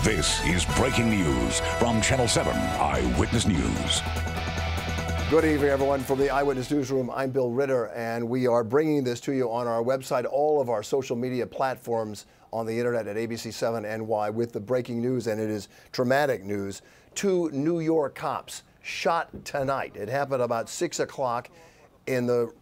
This is breaking news from Channel 7 Eyewitness News. Good evening, everyone. From the Eyewitness Newsroom, I'm Bill Ritter, and we are bringing this to you on our website, all of our social media platforms on the internet at ABC7NY with the breaking news, and it is traumatic news. 2 New York cops shot tonight. It happened about 6 o'clock in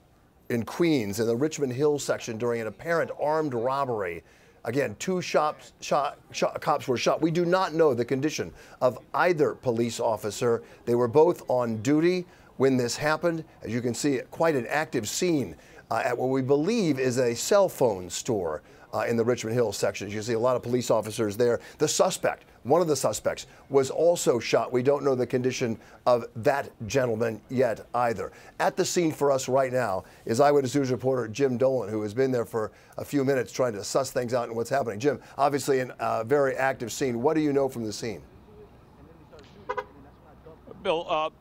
Queens, in the Richmond Hill section during an apparent armed robbery. Again, 2 cops were shot. We do not know the condition of either police officer. They were both on duty when this happened. As you can see, quite an active scene at what we believe is a cell phone store in the Richmond Hill section. You see a lot of police officers there. The suspect, one of the suspects, was also shot. We don't know the condition of that gentleman yet either. At the scene for us right now is Eyewitness News reporter Jim Dolan, who has been there for a few minutes trying to suss things out and what's happening. Jim, obviously a very active scene. What do you know from the scene? Bill,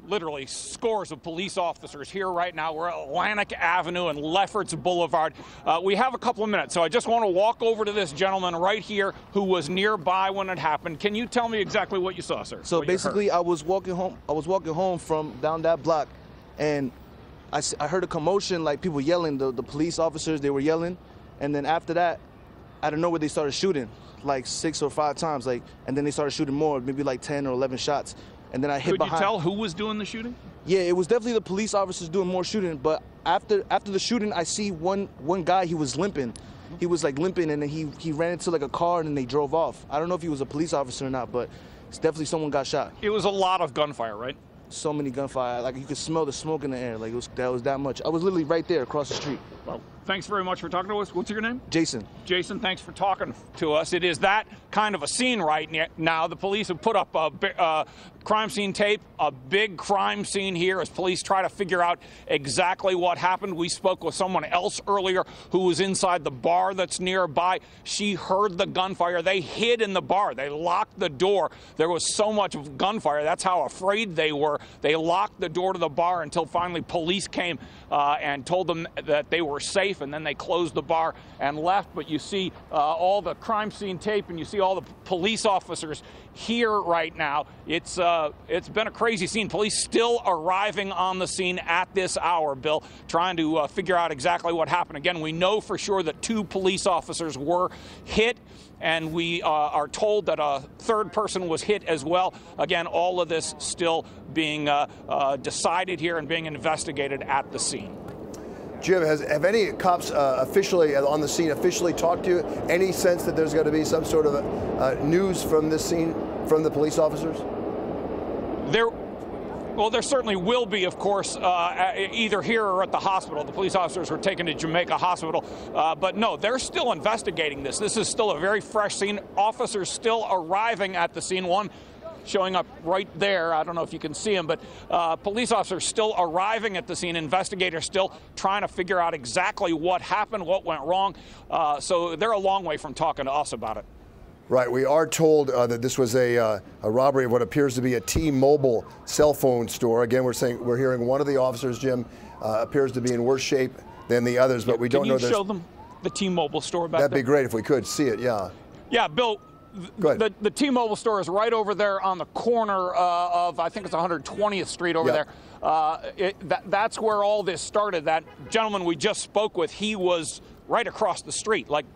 literally scores of police officers here right now. We're at Atlantic Avenue and Lefferts Boulevard. We have a couple of minutes, so I just want to walk over to this gentleman right here who was nearby when it happened. Can you tell me exactly what you saw, sir? So basically, I was walking home from down that block, and I heard a commotion, like people yelling. The police officers, they were yelling, and then after that, out of nowhere, they started shooting like 6 or 5 times, and then they started shooting more, maybe like 10 or 11 shots. And then I hit behind. Could you tell who was doing the shooting? Yeah, it was definitely the police officers doing more shooting. But after the shooting, I see one guy. He was limping. He was like limping, and then he ran into like a car, and then they drove off. I don't know if he was a police officer or not, but it's definitely someone got shot. It was a lot of gunfire, right? So many gunfire. Like you could smell the smoke in the air. Like that was that much. I was literally right there across the street. Well, thanks very much for talking to us. What's your name? Jason. Jason, thanks for talking to us. It is that kind of a scene right now. The police have put up a crime scene tape, a big crime scene here as police try to figure out exactly what happened. We spoke with someone else earlier who was inside the bar that's nearby. She heard the gunfire. They hid in the bar. They locked the door. There was so much gunfire. That's how afraid they were. They locked the door to the bar until finally police came and told them that they were safe, and then they closed the bar and left. But you see all the crime scene tape, and you see all the police officers here right now. It's been a crazy scene. Police still arriving on the scene at this hour, Bill, trying to figure out exactly what happened. Again, we know for sure that 2 police officers were hit, and we are told that a 3rd person was hit as well. Again, all of this still being decided here and being investigated at the scene. Jim, have any cops officially on the scene talked to you? Any sense that there's going to be some sort of news from this scene from the police officers? There certainly will be, of course, either here or at the hospital. The police officers were taken to Jamaica Hospital. But no, they're still investigating this. This is still a very fresh scene. Officers still arriving at the scene. One showing up right there. I don't know if you can see him, but police officers still arriving at the scene. Investigators still trying to figure out exactly what happened, what went wrong. So they're a long way from talking to us about it. Right. We are told that this was a robbery of what appears to be a T-Mobile cell phone store. Again, we're hearing one of the officers, Jim, appears to be in worse shape than the others, but we don't know. Can you show them the T-Mobile store back there? That'd be great if we could see it. Yeah. Yeah, Bill. The T-Mobile store is right over there on the corner of, I think it's 120th Street over there. That's where all this started. That gentleman we just spoke with, he was right across the street, like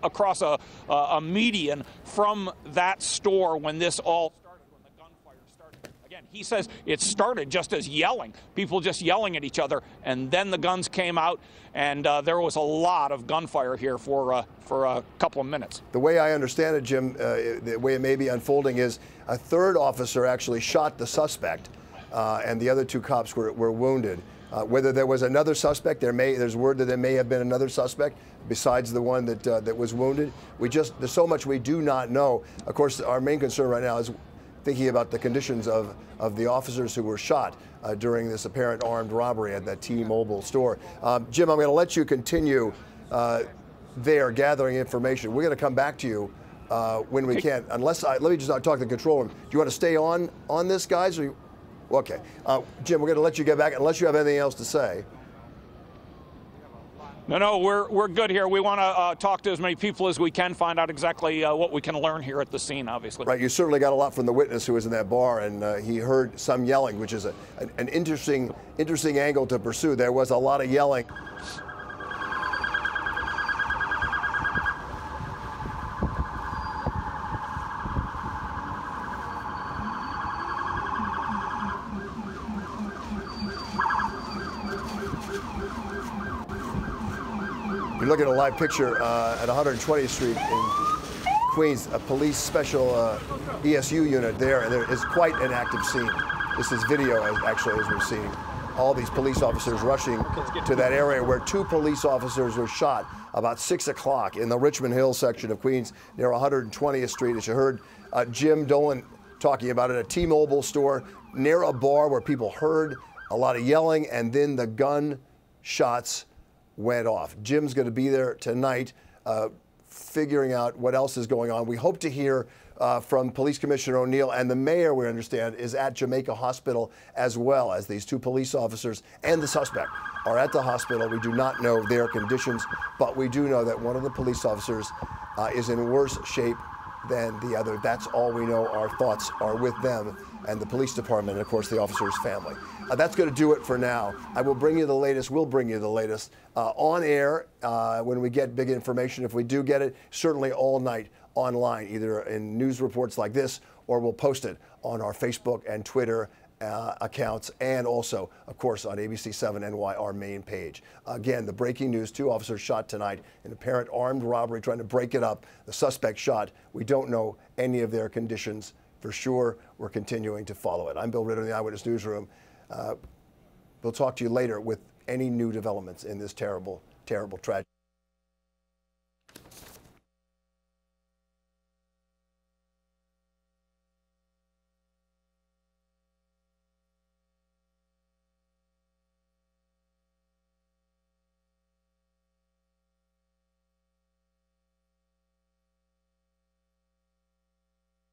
across a median from that store when this all started, when the gunfire started. Again, he says it started just as yelling, people just yelling at each other, and then the guns came out, and there was a lot of gunfire here for a couple of minutes. The way I understand it, Jim, the way it may be unfolding is a 3rd officer actually shot the suspect, and the other 2 cops were wounded. Whether there was another suspect, there's word that there may have been another suspect besides the one that was wounded. There's so much we do not know. Of course, our main concern right now is thinking about the conditions of the officers who were shot during this apparent armed robbery at that T-Mobile store. Jim, I'm going to let you continue there gathering information. We're going to come back to you when we can. Let me just talk to the control room. Do you want to stay on this, guys? Or Okay. Jim, we're going to let you get back unless you have anything else to say. No, we're good here. We want to talk to as many people as we can, find out exactly what we can learn here at the scene, obviously. Right, you certainly got a lot from the witness who was in that bar, and he heard some yelling, which is an interesting angle to pursue. There was a lot of yelling. You're looking at a live picture at 120th Street in Queens, a police special ESU unit there, and there is quite an active scene. This is video, actually, as we're seeing. All these police officers rushing to that area where 2 police officers were shot about 6 o'clock in the Richmond Hill section of Queens near 120th Street. As you heard Jim Dolan talking about it, a T-Mobile store near a bar where people heard a lot of yelling, and then the gun shots went off. Jim's going to be there tonight figuring out what else is going on. We hope to hear from Police Commissioner O'Neill, and the mayor, we understand, is at Jamaica Hospital as well, as these 2 police officers and the suspect are at the hospital. We do not know their conditions, but we do know that one of the police officers is in worse shape than the other. That's all we know. Our thoughts are with them and the police department, and of course the officer's family. That's going to do it for now. I will bring you the latest. We'll bring you the latest on air when we get big information. If we do get it, certainly all night online, either in news reports like this, or we'll post it on our Facebook and Twitter accounts, and also, of course, on ABC-7 NY, our main page. Again, the breaking news: 2 officers shot tonight in apparent armed robbery, trying to break it up. The suspect shot. We don't know any of their conditions for sure. We're continuing to follow it. I'm Bill Ritter in the Eyewitness Newsroom. We'll talk to you later with any new developments in this terrible, terrible tragedy.